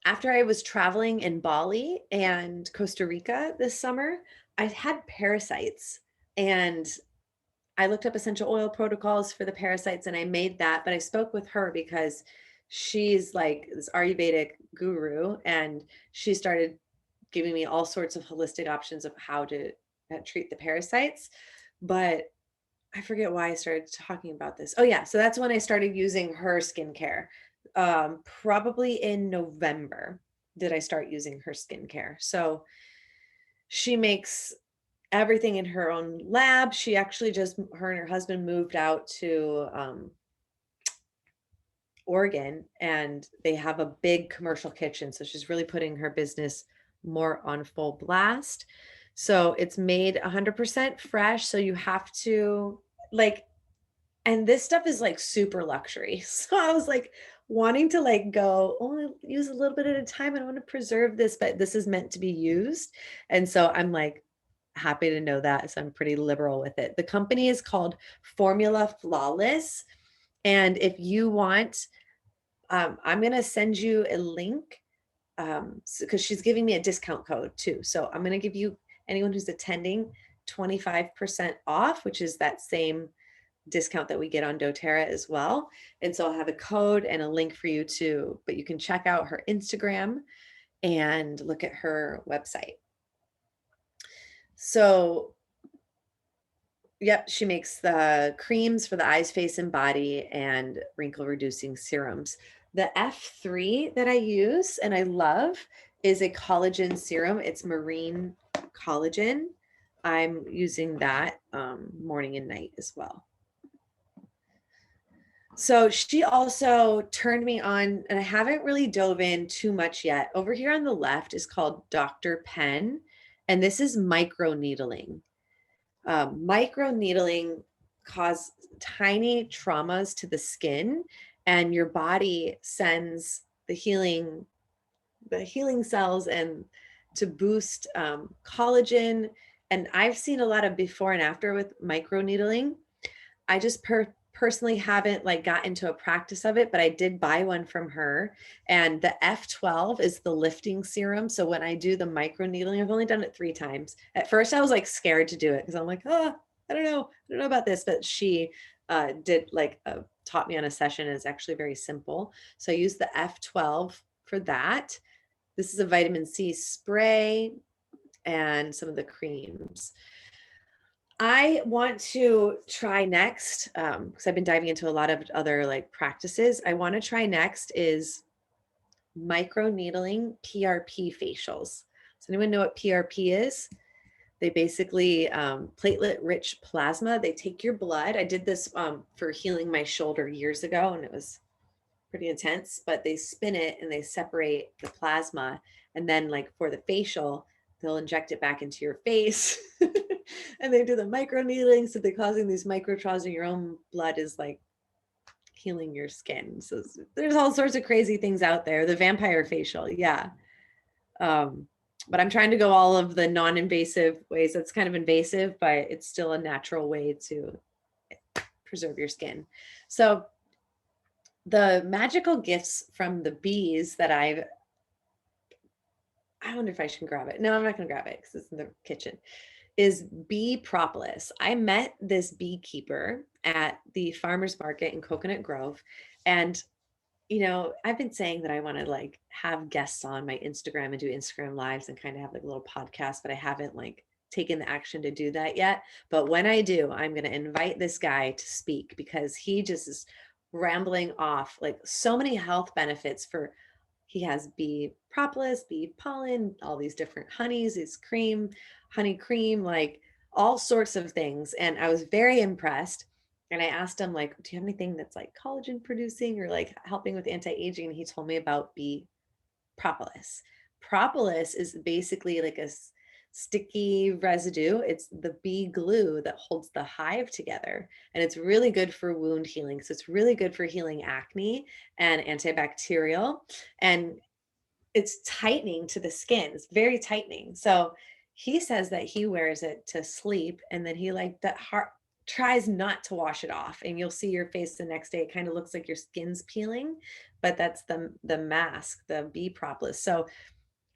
I was traveling in Bali and Costa Rica this summer. I had parasites, and I looked up essential oil protocols for the parasites, and I made that. But I spoke with her because she's like this Ayurvedic guru, and she started giving me all sorts of holistic options of how to treat the parasites. But I forget why I started talking about this. Oh yeah, so that's when I started using her skincare. Probably in November did I start using her skincare. So she makes everything in her own lab. She actually her and her husband moved out to Oregon, and they have a big commercial kitchen. So she's really putting her business more on full blast. So it's made 100% fresh. So you have to and this stuff is super luxury. So I was like, wanting to like go only use a little bit at a time. I don't want to preserve this, but this is meant to be used. And so I'm like happy to know that. So I'm pretty liberal with it. The company is called Formula Flawless. And if you want, I'm going to send you a link because she's giving me a discount code too. So I'm going to give you anyone who's attending 25% off, which is that same discount that we get on doTERRA as well. And so I'll have a code and a link for you too, but you can check out her Instagram and look at her website. So, yep, she makes the creams for the eyes, face, and body and wrinkle reducing serums. The F3 that I use and I love is a collagen serum. It's marine collagen. I'm using that morning and night as well. So she also turned me on, and I haven't really dove in too much yet. Over here on the left is called Dr. Pen, and this is micro needling. Micro needling cause tiny traumas to the skin, and your body sends the healing cells and to boost collagen. And I've seen a lot of before and after with micro needling. I just personally haven't like got into a practice of it, but I did buy one from her. And the F12 is the lifting serum. So when I do the micro needling, I've only done it 3 times. At first I was like scared to do it because I'm like, oh, I don't know about this. But she did like taught me on a session. It's actually very simple. So I use the F12 for that. This is a vitamin C spray and some of the creams. I want to try next, because I've been diving into a lot of other like practices. I want to try next is micro needling PRP facials. Does anyone know what PRP is? They basically platelet rich plasma. They take your blood. I did this for healing my shoulder years ago, and it was pretty intense, but they spin it and they separate the plasma. And then like for the facial, they'll inject it back into your face. And they do the micro needling. So they're causing these microtraws in your own blood is like healing your skin. So there's all sorts of crazy things out there. The vampire facial. Yeah. But I'm trying to go all of the non-invasive ways. That's kind of invasive, but it's still a natural way to preserve your skin. So the magical gifts from the bees that I wonder if I should grab it. No, I'm not going to grab it because it's in the kitchen. Is bee propolis. I met this beekeeper at the farmer's market in Coconut Grove. And, you know, I've been saying that I want to like have guests on my Instagram and do Instagram lives and kind of have like a little podcast, but I haven't like taken the action to do that yet. But when I do, I'm going to invite this guy to speak because he just is rambling off like so many health benefits for he has bee propolis, bee pollen, all these different honeys, his cream, honey cream, like all sorts of things. And I was very impressed. And I asked him, like, do you have anything that's like collagen producing or like helping with anti-aging? And he told me about bee propolis. Propolis is basically like a sticky residue. It's the bee glue that holds the hive together. And it's really good for wound healing. So it's really good for healing acne and antibacterial. And it's tightening to the skin. It's very tightening. So he says that he wears it to sleep and then he like that heart tries not to wash it off and you'll see your face the next day. It kind of looks like your skin's peeling, but that's the mask, the bee propolis. So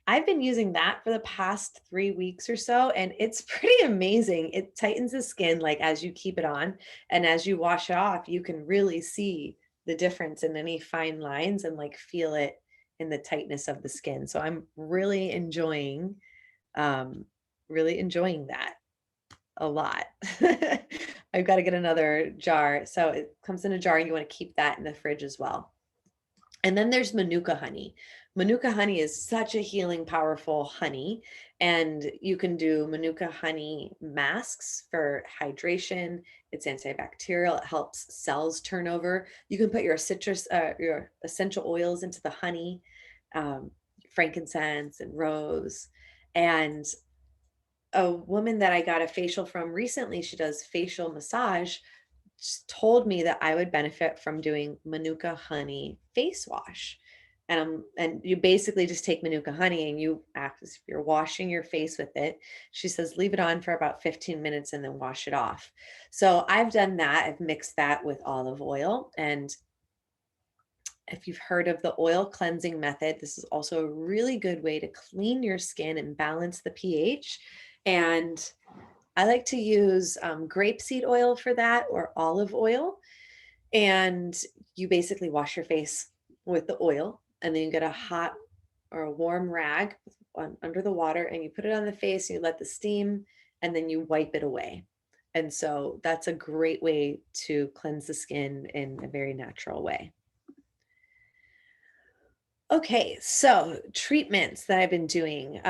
I've been using that for the past 3 weeks or so, and it's pretty amazing. It tightens the skin like as you keep it on, and as you wash it off, you can really see the difference in any fine lines and like feel it in the tightness of the skin. So I'm um, really enjoying that a lot. I've got to get another jar. So it comes in a jar and you want to keep that in the fridge as well. And then there's Manuka honey. Manuka honey is such a healing, powerful honey. And you can do Manuka honey masks for hydration. It's antibacterial. It helps cells turn over. You can put your your essential oils into the honey, frankincense and rose. And a woman that I got a facial from recently, she does facial massage. told me that I would benefit from doing Manuka honey face wash. And you basically just take Manuka honey and you act as if you're washing your face with it. She says leave it on for about 15 minutes and then wash it off. So I've done that. I've mixed that with olive oil. And if you've heard of the oil cleansing method, this is also a really good way to clean your skin and balance the pH. And I like to use grapeseed oil for that, or olive oil. And you basically wash your face with the oil, and then you get a hot or a warm rag under the water, and you put it on the face, and you let the steam, and then you wipe it away. And so that's a great way to cleanse the skin in a very natural way. Okay, so treatments that I've been doing.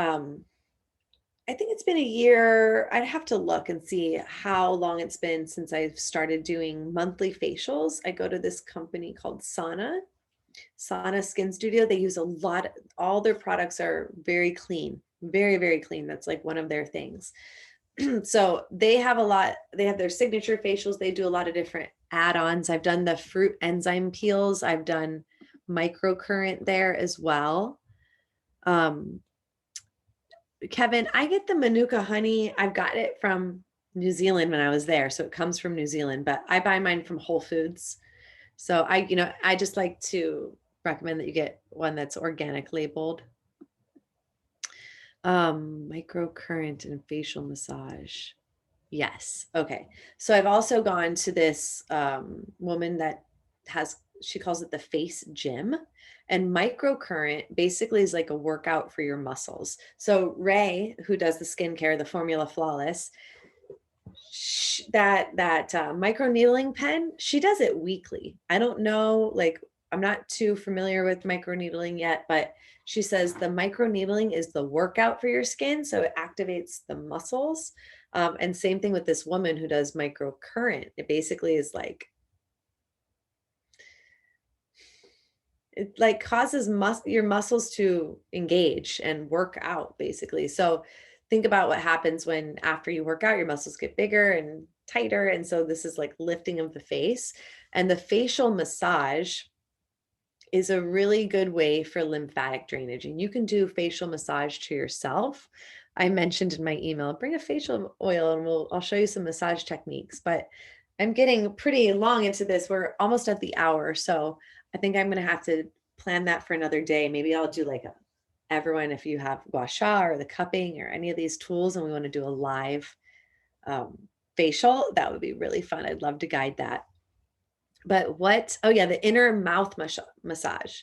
I think it's been a year. I'd have to look and see how long it's been since I've started doing monthly facials. I go to this company called Sana Skin Studio. They use a lot, all their products are very clean, very, very clean. That's like one of their things. So they have a lot, they have their signature facials. They do a lot of different add-ons. I've done the fruit enzyme peels. I've done microcurrent there as well. Um, Kevin, I get the Manuka honey. I've got it from New Zealand when I was there. So it comes from New Zealand, but I buy mine from Whole Foods. So I just like to recommend that you get one that's organic labeled. Microcurrent and facial massage. Yes. Okay. So I've also gone to this woman that she calls it the face gym. And microcurrent basically is like a workout for your muscles. So Ray, who does the skincare, the Formula Flawless, that micro needling pen, she does it weekly. I don't know, like I'm not too familiar with micro needling yet, but she says the micro needling is the workout for your skin, so it activates the muscles. And same thing with this woman who does microcurrent. It basically is like it like causes your muscles to engage and work out basically. So think about what happens when after you work out, your muscles get bigger and tighter. And so this is like lifting of the face. And the facial massage is a really good way for lymphatic drainage. And you can do facial massage to yourself. I mentioned in my email, bring a facial oil and I'll show you some massage techniques. But I'm getting pretty long into this. We're almost at the hour. So I think I'm going to have to plan that for another day. Maybe I'll do like everyone, if you have gua sha or the cupping or any of these tools and we want to do a live facial, that would be really fun. I'd love to guide that. But oh yeah, the inner mouth massage.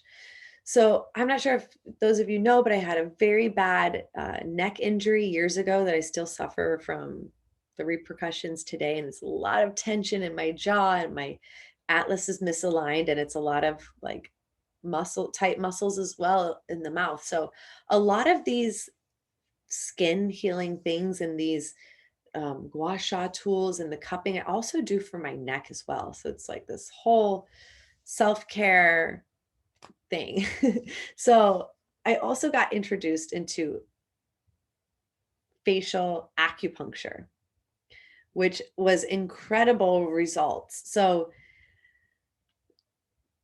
So I'm not sure if those of you know, but I had a very bad neck injury years ago that I still suffer from the repercussions today. And it's a lot of tension in my jaw and my atlas is misaligned. And it's a lot of like tight muscles as well in the mouth. So a lot of these skin healing things and these gua sha tools and the cupping, I also do for my neck as well. So it's like this whole self-care thing. So I also got introduced into facial acupuncture, which was incredible results. So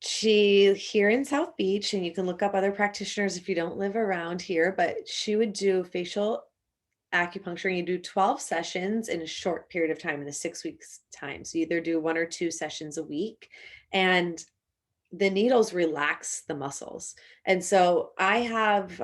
she here in South Beach, and you can look up other practitioners if you don't live around here, but she would do facial acupuncture and you do 12 sessions in a short period of time in a 6 weeks time. So you either do 1 or 2 sessions a week and the needles relax the muscles. And so I have,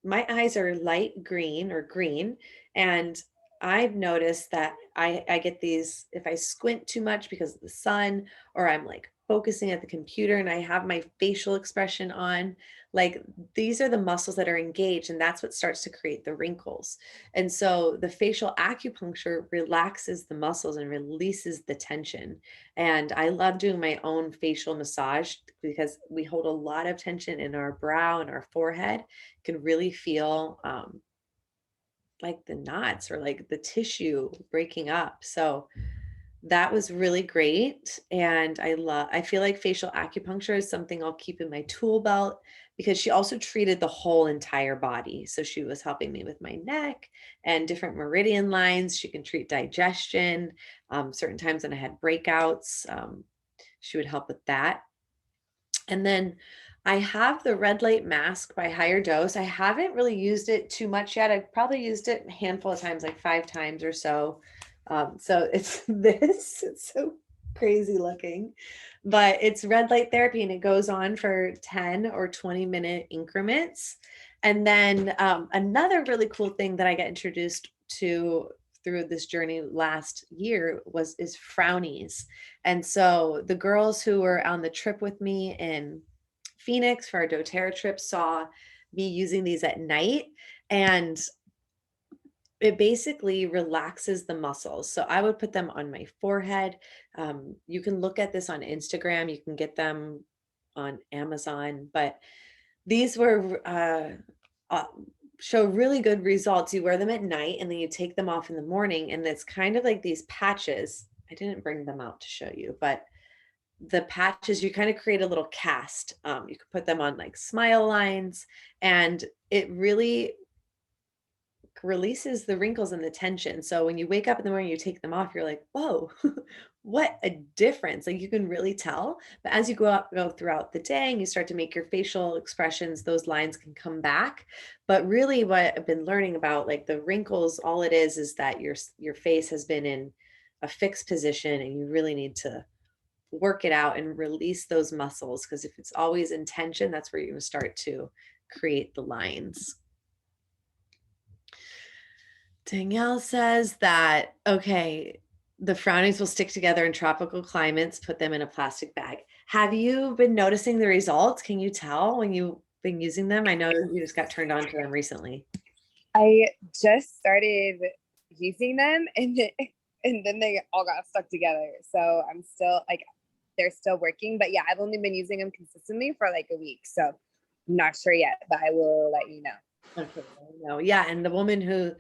my eyes are light green or green. And I've noticed that I get these, if I squint too much because of the sun, or I'm like focusing at the computer and I have my facial expression on, like these are the muscles that are engaged and that's what starts to create the wrinkles. And so the facial acupuncture relaxes the muscles and releases the tension. And I love doing my own facial massage because we hold a lot of tension in our brow and our forehead. You can really feel like the knots or like the tissue breaking up. So That was really great, and I feel like facial acupuncture is something I'll keep in my tool belt because she also treated the whole entire body. So she was helping me with my neck and different meridian lines. She can treat digestion. Certain times when I had breakouts, she would help with that. And then I have the red light mask by Higher Dose. I haven't really used it too much yet. I've probably used it a handful of times, like 5 times or so. So it's this, it's so crazy looking, but it's red light therapy and it goes on for 10 or 20-minute increments. And then another really cool thing that I got introduced to through this journey last year is frownies. And so the girls who were on the trip with me in Phoenix for our doTERRA trip saw me using these at night, and it basically relaxes the muscles. So I would put them on my forehead. You can look at this on Instagram. You can get them on Amazon, but these were uh, show really good results. You wear them at night and then you take them off in the morning, and it's kind of like these patches. I didn't bring them out to show you, but the patches, you kind of create a little cast. You could put them on like smile lines, and it really releases the wrinkles and the tension. So when you wake up in the morning, you take them off, you're like, whoa, what a difference. Like you can really tell. But as you go throughout the day and you start to make your facial expressions, those lines can come back. But really what I've been learning about like the wrinkles, all it is that your face has been in a fixed position and you really need to work it out and release those muscles, because if it's always in tension, that's where you're going to start to create the lines. Danielle says that, okay, the frownies will stick together in tropical climates, put them in a plastic bag. Have you been noticing the results? Can you tell when you've been using them? I know you just got turned on to them recently. I just started using them and then they all got stuck together. So I'm still like they're still working, but yeah, I've only been using them consistently for like a week. So I'm not sure yet, but I will let you know. Okay, no, yeah, and the woman who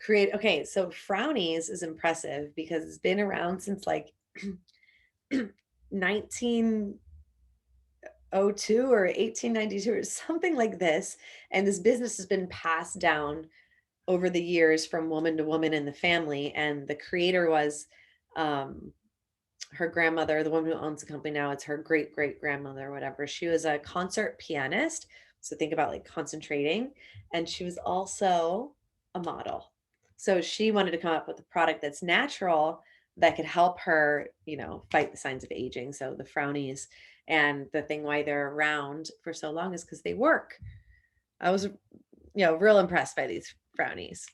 okay, so frownies is impressive because it's been around since like 1902 or 1892 or something like this, and this business has been passed down over the years from woman to woman in the family, and the creator was um her grandmother, the woman who owns the company now, it's her great great grandmother or whatever. She was a concert pianist. So think about like concentrating. And she was also a model. So she wanted to come up with a product that's natural that could help her, fight the signs of aging. So the frownies, and the thing why they're around for so long is because they work. I was, real impressed by these frownies.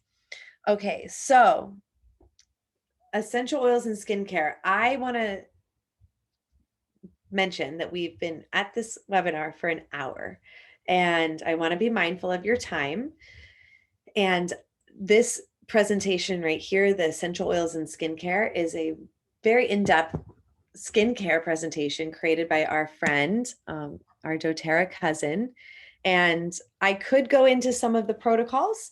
Okay, so essential oils and skincare. I want to mention that we've been at this webinar for an hour, and I want to be mindful of your time. And this presentation right here, the essential oils and skincare, is a very in-depth skincare presentation created by our friend, our doTERRA cousin. And I could go into some of the protocols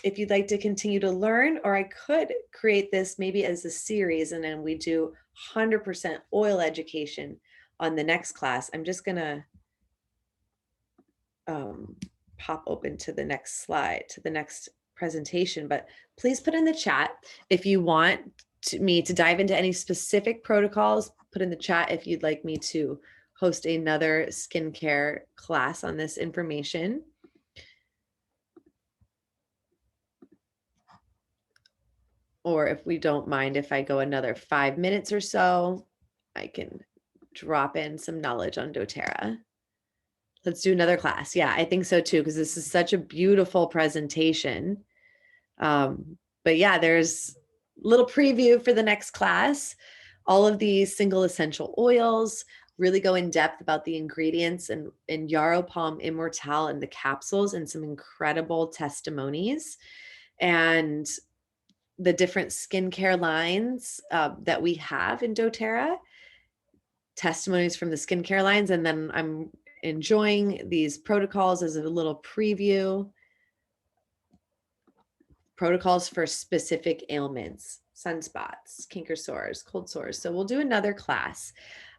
if you'd like to continue to learn, or I could create this maybe as a series and then we do 100% oil education on the next class. I'm just going to pop open to the next slide, to the next presentation, but please put in the chat if you want me to dive into any specific protocols. Put in the chat if you'd like me to host another skincare class on this information. Or if we don't mind, if I go another 5 minutes or so, I can drop in some knowledge on doTERRA. Let's do another class. Yeah, I think so too, because this is such a beautiful presentation. But yeah, there's a little preview for the next class. All of these single essential oils really go in depth about the ingredients and in Yarrow Palm Immortelle and the capsules, and some incredible testimonies and the different skincare lines that we have in doTERRA, testimonies from the skincare lines. And then I'm enjoying these protocols as a little preview, protocols for specific ailments. sunspots, canker sores, cold sores. So we'll do another class.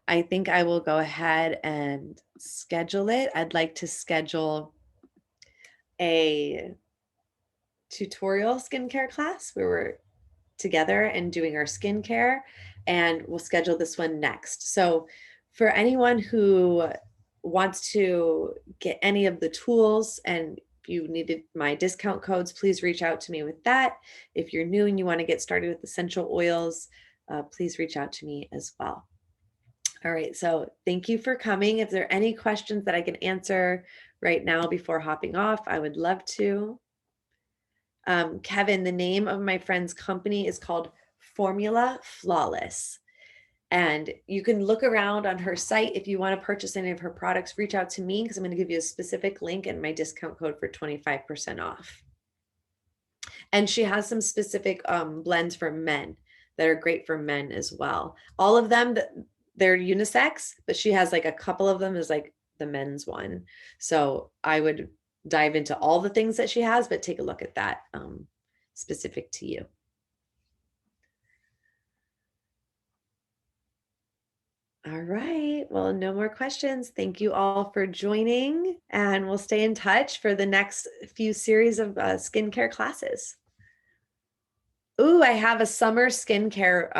I think I will go ahead and schedule it. I'd like to schedule a tutorial skincare class where we're together and doing our skincare, and we'll schedule this one next. So for anyone who wants to get any of the tools and if you needed my discount codes, please reach out to me with that. If you're new and you want to get started with essential oils, please reach out to me as well. All right, so thank you for coming. If there are any questions that I can answer right now before hopping off, I would love to. Kevin, the name of my friend's company is called Formula Flawless. And you can look around on her site. If you want to purchase any of her products, reach out to me because I'm going to give you a specific link and my discount code for 25% off. And she has some specific blends for men that are great for men as well. All of them, they're unisex, but she has like a couple of them is like the men's one. So I would dive into all the things that she has, but take a look at that specific to you. All right. Well, no more questions. Thank you all for joining, and we'll stay in touch for the next few series of skincare classes. Ooh, I have a summer skincare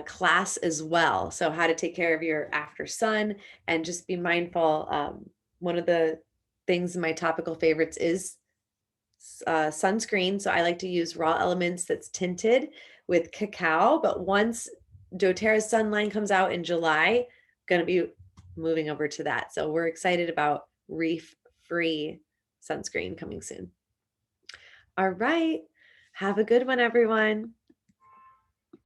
class as well. So how to take care of your after sun and just be mindful. One of the things in my topical favorites is sunscreen. So I like to use Raw Elements that's tinted with cacao. But once doTERRA's sunline comes out in July, I'm going to be moving over to that. So we're excited about reef-free sunscreen coming soon. All right. Have a good one, everyone.